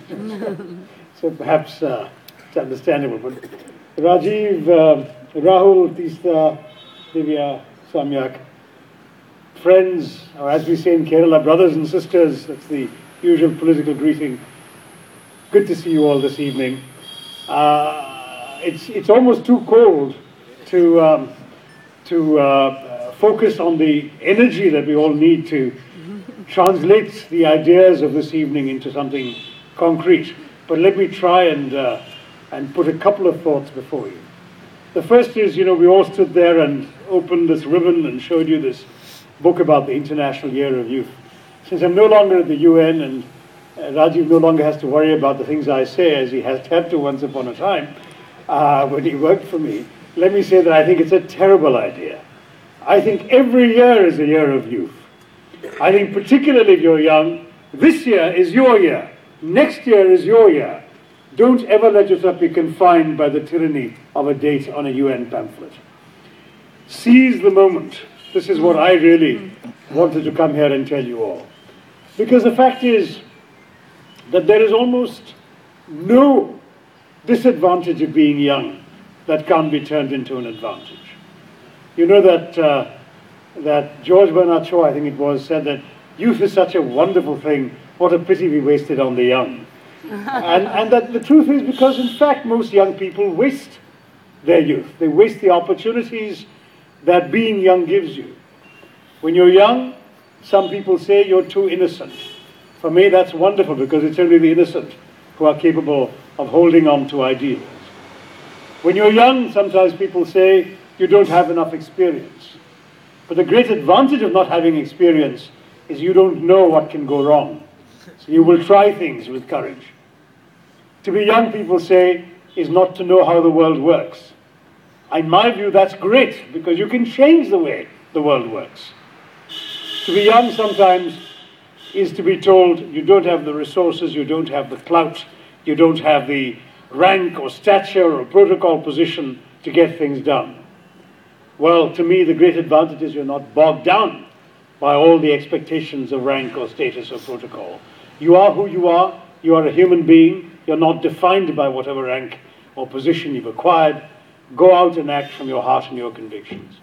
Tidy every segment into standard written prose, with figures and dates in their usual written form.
So perhaps it's understandable. But Rajiv, Rahul, Tista, Divya, Samyak, friends, or as we say in Kerala, brothers and sisters, that's the usual political greeting. Good to see you all this evening. It's almost too cold to focus on the energy that we all need to translate the ideas of this evening into something concrete. But let me try and put a couple of thoughts before you. The first is, we all stood there and opened this ribbon and showed you this book about the International Year of Youth. Since I'm no longer at the UN and Rajiv no longer has to worry about the things I say as he has had to once upon a time when he worked for me, let me say that I think it's a terrible idea. I think every year is a year of youth. I think particularly if you're young, this year is your year. Next year is your year. Don't ever let yourself be confined by the tyranny of a date on a UN pamphlet. Seize the moment. This is what I really wanted to come here and tell you all. Because the fact is that there is almost no disadvantage of being young that can't be turned into an advantage. You know that George Bernard Shaw, I think it was, said that youth is such a wonderful thing, what a pity we waste it on the young. and that the truth is because, in fact, most young people waste their youth. They waste the opportunities that being young gives you. When you're young, some people say you're too innocent. For me, that's wonderful because it's only the innocent who are capable of holding on to ideals. When you're young, sometimes people say you don't have enough experience. But the great advantage of not having experience is you don't know what can go wrong. So you will try things with courage. To be young, people say, is not to know how the world works. In my view, that's great because you can change the way the world works. To be young sometimes is to be told you don't have the resources, you don't have the clout, you don't have the rank or stature or protocol position to get things done. Well, to me, the great advantage is you're not bogged down by all the expectations of rank or status or protocol. You are who you are a human being, you're not defined by whatever rank or position you've acquired. Go out and act from your heart and your convictions.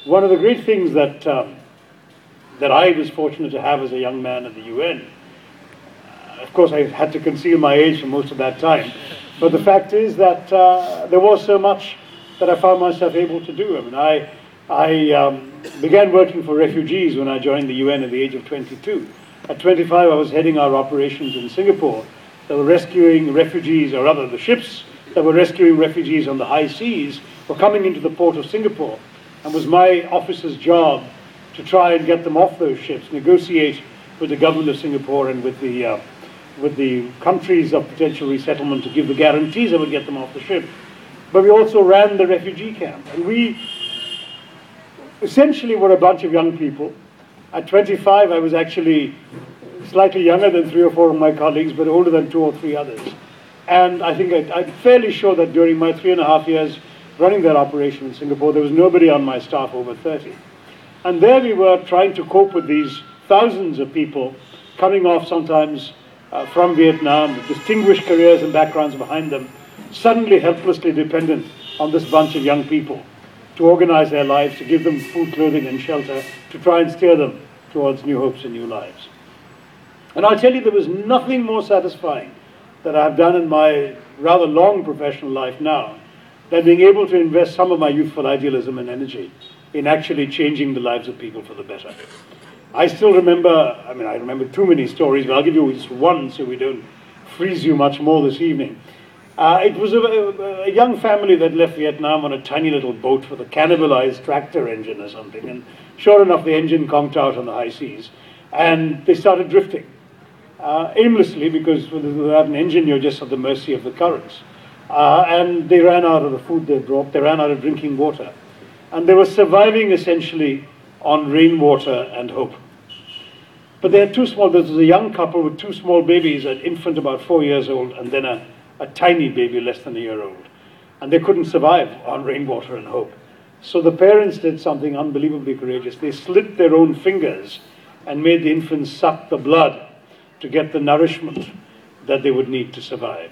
One of the great things that I was fortunate to have as a young man at the UN, of course I had to conceal my age for most of that time, but the fact is that there was so much that I found myself able to do. I mean, I began working for refugees when I joined the UN at the age of 22. At 25, I was heading our operations in Singapore that were rescuing refugees, or rather the ships that were rescuing refugees on the high seas were coming into the port of Singapore, and was my office's job to try and get them off those ships, negotiate with the government of Singapore and with the countries of potential resettlement to give the guarantees that would get them off the ship. But we also ran the refugee camp, and we essentially were a bunch of young people. At 25, I was actually slightly younger than 3 or 4 of my colleagues, but older than 2 or 3 others. And I think I'm fairly sure that during my 3.5 years running that operation in Singapore, there was nobody on my staff over 30. And there we were trying to cope with these thousands of people coming off sometimes from Vietnam, with distinguished careers and backgrounds behind them, suddenly helplessly dependent on this bunch of young people to organize their lives, to give them food, clothing, and shelter, to try and steer them towards new hopes and new lives. And I'll tell you, there was nothing more satisfying that I've done in my rather long professional life now than being able to invest some of my youthful idealism and energy in actually changing the lives of people for the better. I still remember, I remember too many stories, but I'll give you just one so we don't freeze you much more this evening. It was a young family that left Vietnam on a tiny little boat with a cannibalized tractor engine or something, and sure enough the engine conked out on the high seas, and they started drifting aimlessly, because without an engine you're just at the mercy of the currents. And they ran out of the food they brought, they ran out of drinking water, and they were surviving essentially on rainwater and hope. But they had there was a young couple with 2 small babies, an infant about 4 years old, and then a tiny baby less than a year old. And they couldn't survive on rainwater and hope. So the parents did something unbelievably courageous. They slit their own fingers and made the infants suck the blood to get the nourishment that they would need to survive.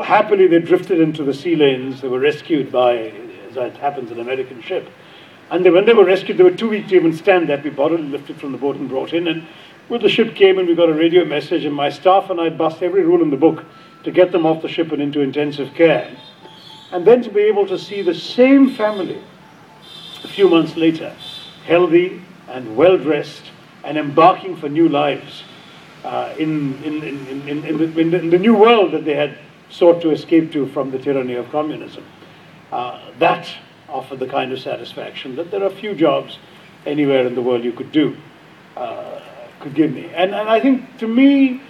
Happily, they drifted into the sea lanes. They were rescued by, as it happens, an American ship. And when they were rescued, they were too weak to even stand that. We bodily lifted from the boat and brought in. And when the ship came and we got a radio message, and my staff and I bust every rule in the book to get them off the ship and into intensive care. And then to be able to see the same family a few months later, healthy and well-dressed and embarking for new lives in the new world that they had sought to escape to from the tyranny of communism. That offered the kind of satisfaction that there are few jobs anywhere in the world you could do, could give me. And I think, to me,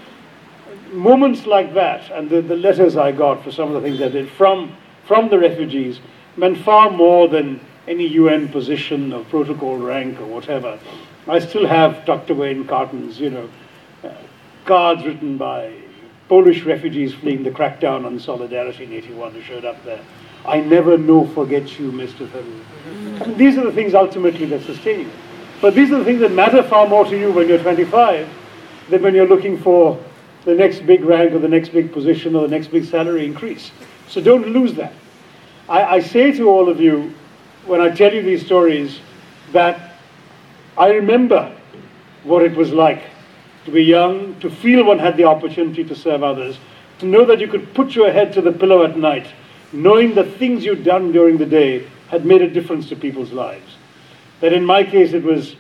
moments like that, and the letters I got for some of the things I did from the refugees, meant far more than any UN position or protocol rank or whatever. I still have tucked away in cartons, cards written by Polish refugees fleeing the crackdown on Solidarity in '81 who showed up there. I never forget you, Mr. Tharoor. And these are the things ultimately that sustain you. But these are the things that matter far more to you when you're 25 than when you're looking for the next big rank or the next big position or the next big salary increase. So don't lose that. I say to all of you, when I tell you these stories, that I remember what it was like to be young, to feel one had the opportunity to serve others, to know that you could put your head to the pillow at night, knowing the things you'd done during the day had made a difference to people's lives. That in my case it was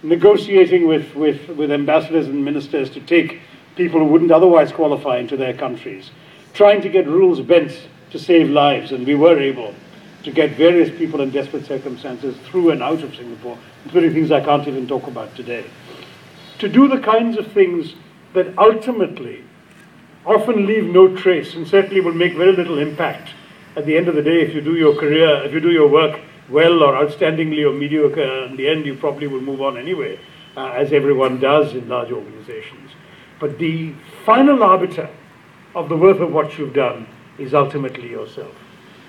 negotiating with ambassadors and ministers to take people who wouldn't otherwise qualify into their countries, trying to get rules bent to save lives, and we were able to get various people in desperate circumstances through and out of Singapore, including things I can't even talk about today. To do the kinds of things that ultimately often leave no trace and certainly will make very little impact at the end of the day. If you do your career, if you do your work well or outstandingly or mediocre, in the end you probably will move on anyway, as everyone does in large organizations. But the final arbiter of the worth of what you've done is ultimately yourself.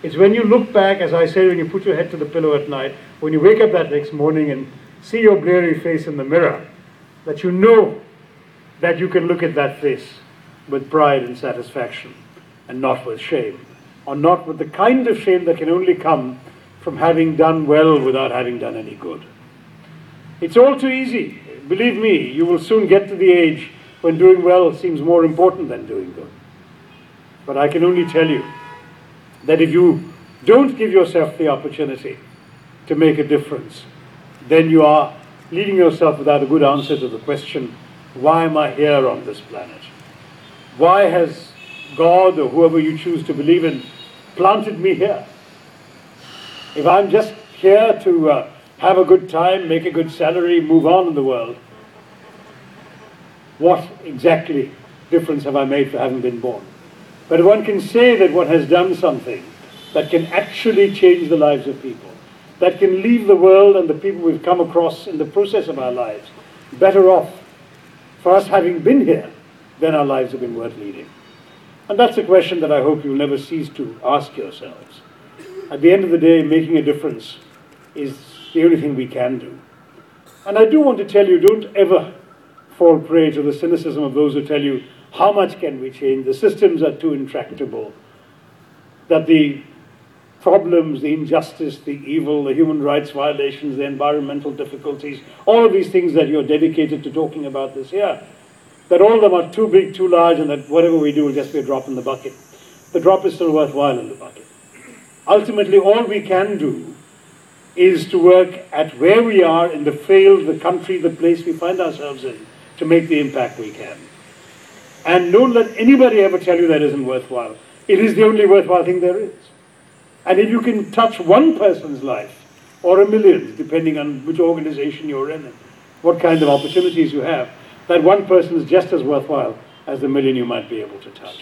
It's when you look back, as I say, when you put your head to the pillow at night, when you wake up that next morning and see your bleary face in the mirror, that you know that you can look at that face with pride and satisfaction and not with shame, or not with the kind of shame that can only come from having done well without having done any good. It's all too easy. Believe me, you will soon get to the age when doing well seems more important than doing good. But I can only tell you that if you don't give yourself the opportunity to make a difference, then you are leaving yourself without a good answer to the question, why am I here on this planet? Why has God, or whoever you choose to believe in, planted me here? If I'm just here to have a good time, make a good salary, move on in the world, what exactly difference have I made for having been born? But one can say that one has done something that can actually change the lives of people, that can leave the world and the people we've come across in the process of our lives better off for us having been here than our lives have been worth leading. And that's a question that I hope you'll never cease to ask yourselves. At the end of the day, making a difference is the only thing we can do. And I do want to tell you, don't ever fall prey to the cynicism of those who tell you, how much can we change? The systems are too intractable. That the problems, the injustice, the evil, the human rights violations, the environmental difficulties, all of these things that you're dedicated to talking about this year, that all of them are too big, too large, and that whatever we do will just be a drop in the bucket. The drop is still worthwhile in the bucket. Ultimately, all we can do is to work at where we are in the field, the country, the place we find ourselves in, to make the impact we can. And don't let anybody ever tell you that isn't worthwhile. It is the only worthwhile thing there is. And if you can touch one person's life, or a million, depending on which organization you're in and what kind of opportunities you have, that one person is just as worthwhile as the million you might be able to touch.